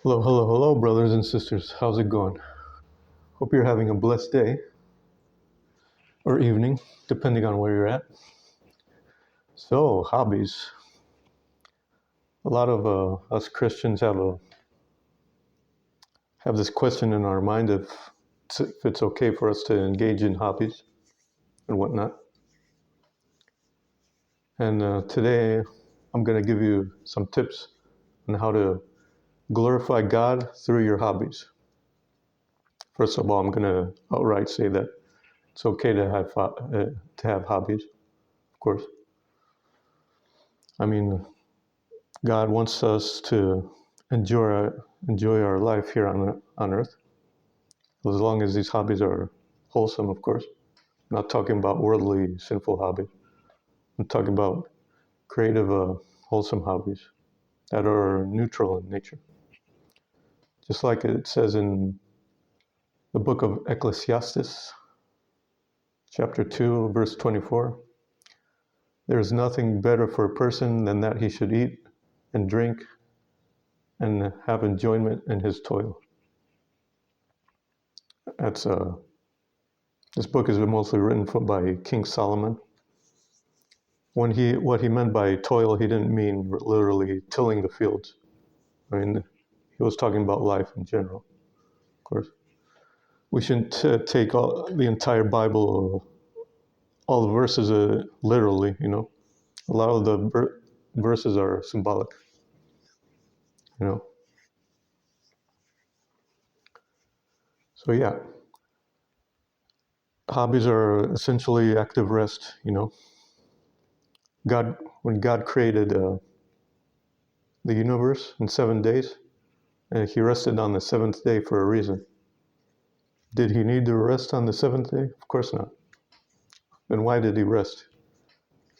Hello, hello, hello, brothers and sisters. How's it going? Hope you're having a blessed day or evening, depending on where you're at. So, hobbies. A lot of us Christians have this question in our mind if it's okay for us to engage in hobbies and whatnot. And today, I'm going to give you some tips on how to glorify God through your hobbies. First of all, I'm going to outright say that it's okay to have hobbies, of course. I mean, God wants us to enjoy our life here on earth, as long as these hobbies are wholesome, of course. I'm not talking about worldly, sinful hobbies. I'm talking about creative, wholesome hobbies that are neutral in nature. Just like it says in the book of Ecclesiastes, chapter 2, verse 24, there is nothing better for a person than that he should eat and drink and have enjoyment in his toil. That's This book is mostly written by King Solomon. What he meant by toil, he didn't mean literally tilling the fields. I mean, he was talking about life in general, of course. We shouldn't take the entire Bible, all the verses literally, you know. A lot of the verses are symbolic, you know. So yeah, hobbies are essentially active rest, you know. When God created the universe in 7 days, he rested on the seventh day for a reason. Did he need to rest on the seventh day? Of course not. Then why did he rest?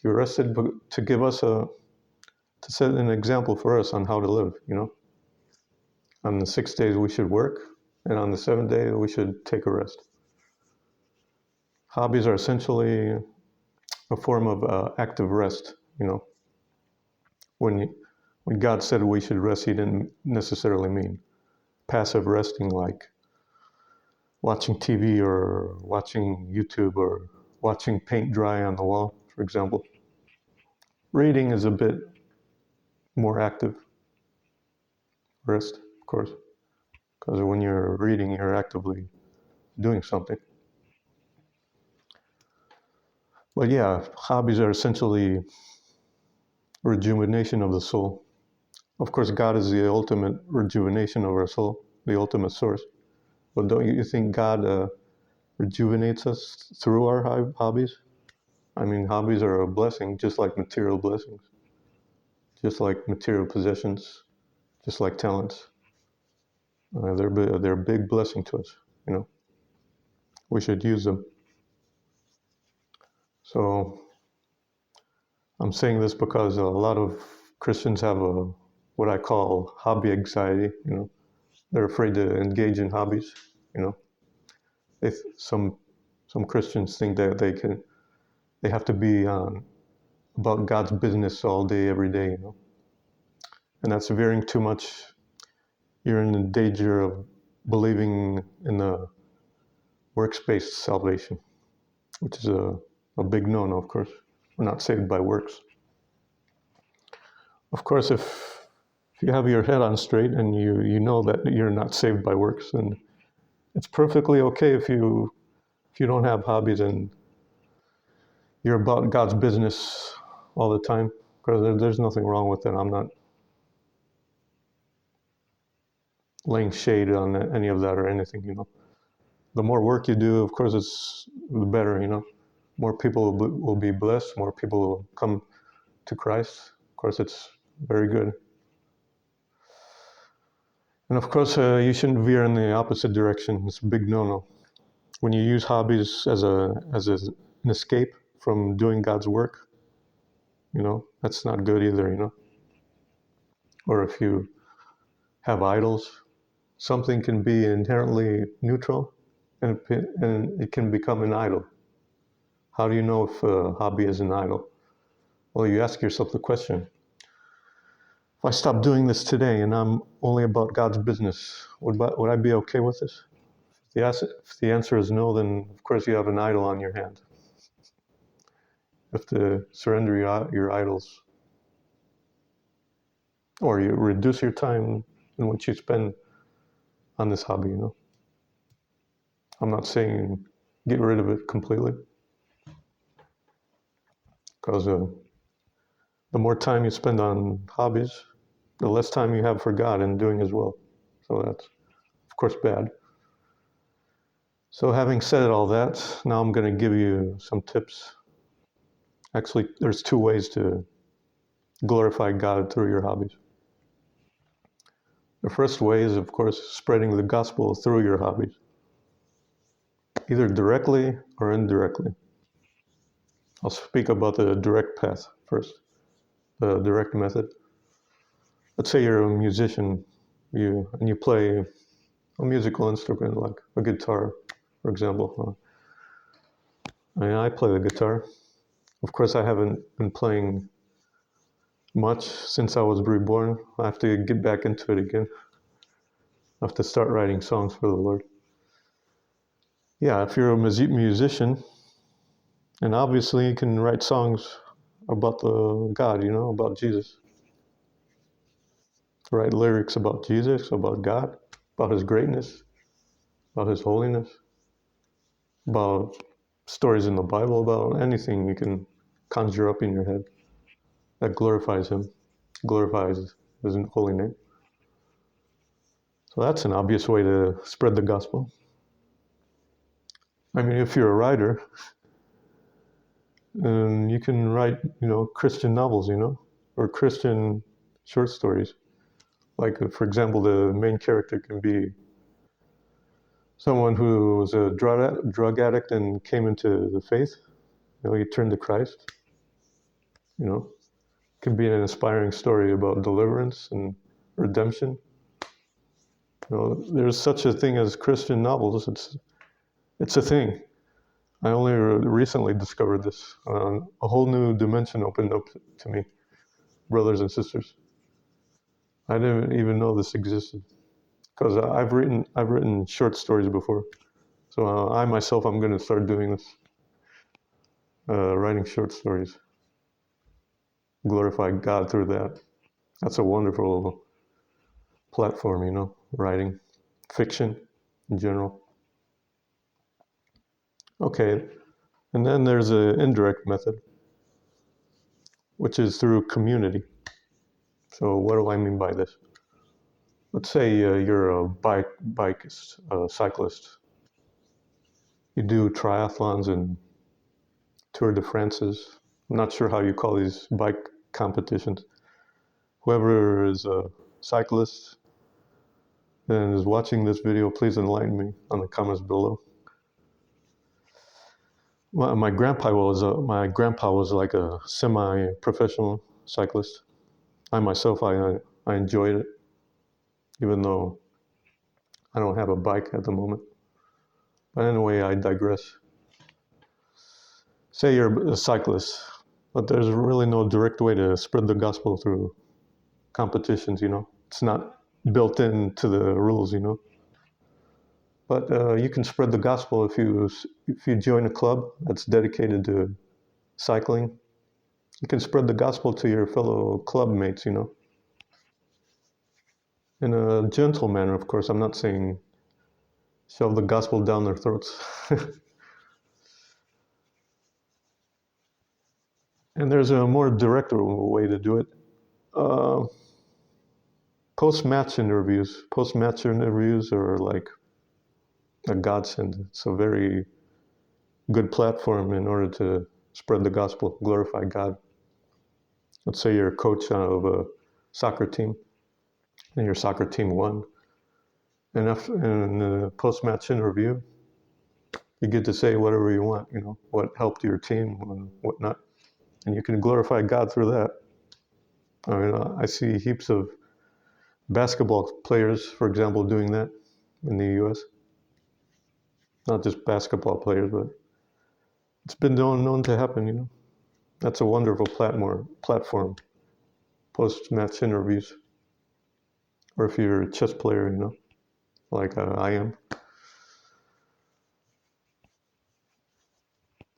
He rested to give us to set an example for us on how to live, you know. On the 6 days we should work, and on the seventh day we should take a rest. Hobbies are essentially a form of active rest, you know. When, when God said we should rest, he didn't necessarily mean passive resting like watching TV or watching YouTube or watching paint dry on the wall, for example. Reading is a bit more active rest, of course, because when you're reading, you're actively doing something. But yeah, hobbies are essentially rejuvenation of the soul. Of course, God is the ultimate rejuvenation of our soul, the ultimate source. But don't you think God rejuvenates us through our hobbies? I mean, hobbies are a blessing, just like material blessings, just like material possessions, just like talents. They're a big blessing to us, you know. We should use them. So I'm saying this because a lot of Christians have what I call hobby anxiety. You know, they're afraid to engage in hobbies. You know, they, some Christians think that they have to be about God's business all day, every day. You know, and that's veering too much. You're in the danger of believing in the works-based salvation, which is a big no-no. Of course, we're not saved by works. Of course, if you have your head on straight and you know that you're not saved by works, then it's perfectly okay if you don't have hobbies and you're about God's business all the time, because there's nothing wrong with it. I'm not laying shade on any of that or anything, you know. The more work you do, of course, it's the better, you know. More people will be blessed, more people will come to Christ. Of course, it's very good. And of course, you shouldn't veer in the opposite direction. It's a big no-no. When you use hobbies as an escape from doing God's work, you know, that's not good either, you know. Or if you have idols, something can be inherently neutral and it can become an idol. How do you know if a hobby is an idol? Well, you ask yourself the question, If I stop doing this today and I'm only about God's business, would I be okay with this? If the answer is no, then of course you have an idol on your hand. You have to surrender your idols, or you reduce your time in which you spend on this hobby, I'm not saying get rid of it completely, because the more time you spend on hobbies, the less time you have for God and doing His will. So that's, of course, bad. So having said all that, now I'm going to give you some tips. Actually, there's two ways to glorify God through your hobbies. The first way is, of course, spreading the gospel through your hobbies, either directly or indirectly. I'll speak about the direct path first, the direct method. Let's say you're a musician, and you play a musical instrument like a guitar, for example. I play the guitar. Of course, I haven't been playing much since I was reborn. I have to get back into it again. I have to start writing songs for the Lord. Yeah, if you're a musician, and obviously you can write songs about the God, about Jesus. Write lyrics about Jesus, about God, about His greatness, about His holiness, about stories in the Bible, about anything you can conjure up in your head that glorifies Him, glorifies His holy name. So that's an obvious way to spread the gospel. I mean, if you're a writer, you can write, Christian novels, or Christian short stories. Like, for example, the main character can be someone who was a drug addict and came into the faith. He turned to Christ. It can be an inspiring story about deliverance and redemption. There's such a thing as Christian novels. It's a thing. I only recently discovered this. A whole new dimension opened up to me, brothers and sisters. I didn't even know this existed, because I've written short stories before. So I myself, I'm going to start doing this, writing short stories, glorify God through that. That's a wonderful platform, writing fiction in general. Okay, and then there's an indirect method, which is through community. So what do I mean by this? Let's say you're a bikist, a cyclist. You do triathlons and Tour de France's. I'm not sure how you call these bike competitions. Whoever is a cyclist and is watching this video, please enlighten me on the comments below. Well, my grandpa was like a semi-professional cyclist. I myself, I enjoyed it, even though I don't have a bike at the moment. But anyway, I digress. Say you're a cyclist, but there's really no direct way to spread the gospel through competitions. It's not built into the rules. But you can spread the gospel if you join a club that's dedicated to cycling. You can spread the gospel to your fellow club mates. In a gentle manner, of course. I'm not saying shove the gospel down their throats. And there's a more direct way to do it. Uh, Post-match interviews. Post-match interviews are like a godsend. It's a very good platform in order to spread the gospel, glorify God. Let's say you're a coach of a soccer team, and your soccer team won. And in the post-match interview, you get to say whatever you want, what helped your team and whatnot. And you can glorify God through that. I mean, I see heaps of basketball players, for example, doing that in the U.S. Not just basketball players, but it's been known to happen. That's a wonderful platform. post-match interviews, or if you're a chess player, like I am.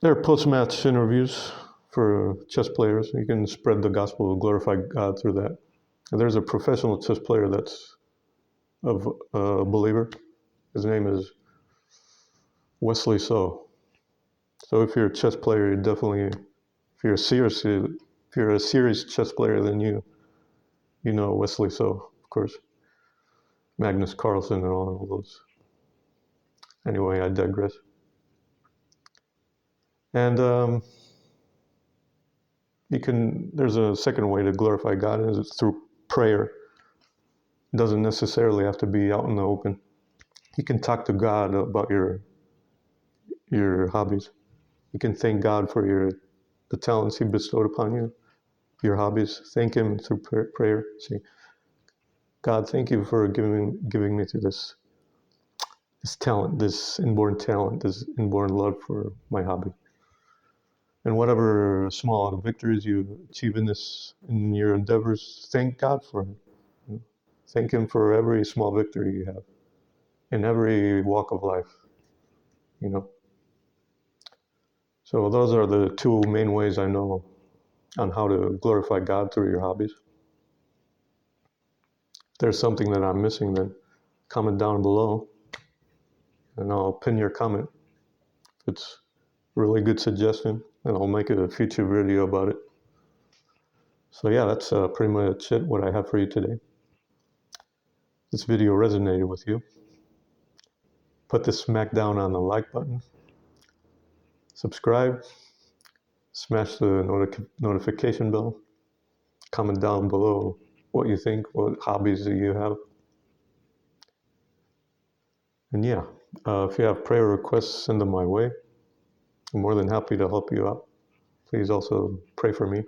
There are post-match interviews for chess players. You can spread the gospel, glorify God through that. And there's a professional chess player that's a believer. His name is Wesley So. So if you're a chess player, you definitely, if you're a serious chess player, then you know Wesley So, of course, Magnus Carlsen and all of those. Anyway, I digress. And there's a second way to glorify God, and it's through prayer. It doesn't necessarily have to be out in the open. You can talk to God about your hobbies. You can thank God for the talents He bestowed upon you, your hobbies. Thank Him through prayer. Say, God, thank you for giving me to this talent, this inborn love for my hobby. And whatever small victories you achieve in your endeavors, thank God for it. Thank Him for every small victory you have in every walk of life. So those are the two main ways I know on how to glorify God through your hobbies. If there's something that I'm missing, then comment down below, and I'll pin your comment. If it's a really good suggestion, and I'll make a future video about it. So yeah, that's pretty much it, what I have for you today. If this video resonated with you, put the smack down on the like button, subscribe, smash the notification bell, comment down below what you think, what hobbies do you have. And yeah, if you have prayer requests, send them my way. I'm more than happy to help you out. Please also pray for me.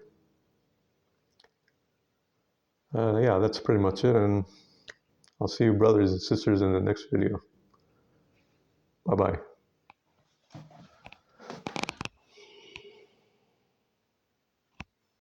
Yeah, that's pretty much it, and I'll see you brothers and sisters in the next video. Bye-bye.